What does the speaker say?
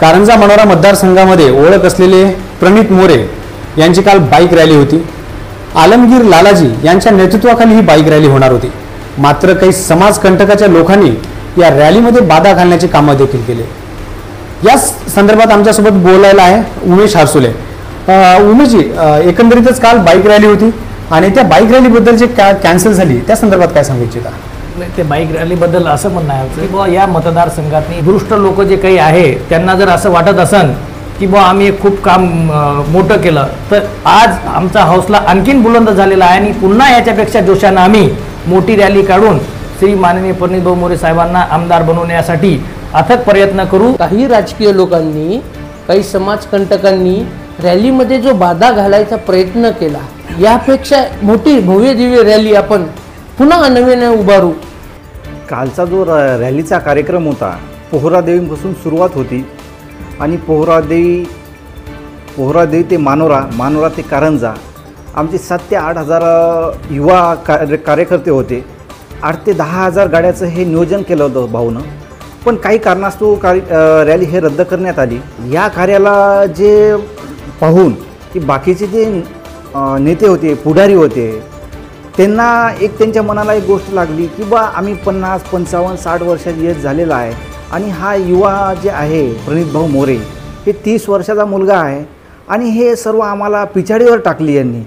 कारंजा मनोरा मतदारसंघामध्ये ओळख असलेले प्रणित मोरे यांची काल बाईक रॅली होती। आलमगीर लालाजी यांच्या नेतृत्वाखाली ही बाईक रॅली होणार होती। मात्र काही समाजकंटकाच्या लोकांनी या रॅलीमध्ये बाधा घालण्याचे काम देखील केले। या संदर्भात आमच्यासोबत बोलायला आहे उमेश हारसुले। उमेशजी, एकंदरीतच काल बाईक रॅली होती आणि त्या बाईक रॅलीबद्दल जे कॅन्सल झाली त्या संदर्भात काय सांगू इच्छिता? ते बाईक रॅलीबद्दल असं म्हणणं आहे की बुवा या मतदारसंघातली दुष्ट लोक जे काही आहे त्यांना जर असं वाटत असन की बुवा आम्ही खूप काम मोठं केलं तर आज आमचा हौसला आणखीन बुलंद झालेला आहे आणि पुन्हा याच्यापेक्षा जोशानं आम्ही मोठी रॅली काढून श्री माननीय प्रणितभाऊ मोरे साहेबांना आमदार बनवण्यासाठी अथक प्रयत्न करू। काही राजकीय लोकांनी, काही समाजकंटकांनी रॅलीमध्ये जो बाधा घालायचा प्रयत्न केला, यापेक्षा मोठी भव्य दिव्य रॅली आपण पुन्हा नव्याने उभारू। कालचा जो रॅलीचा कार्यक्रम होता पोहरादेवीपासून सुरुवात होती आणि पोहरादेवी ते मानोरा ते कारंजा आमचे 7 ते 8 हजार युवा कार्यकर्ते होते। 8 ते 10 हजार गाड्याचं हे नियोजन केलं होतं भाऊनं, पण काही कारणास्तव रॅली हे रद्द करण्यात आली। या कार्याला जे पाहून की बाकीचे जे नेते होते, पुढारी होते, त्यांना त्यांच्या मनाला एक गोष्ट लागली की बा आम्ही 50, 55, 60 वर्षाची एज झालेला आहे आणि हा युवा जे आहे प्रणितभाऊ मोरे हे 30 वर्षाचा मुलगा आहे आणि हे सर्व आम्हाला पिछाडीवर टाकली यांनी।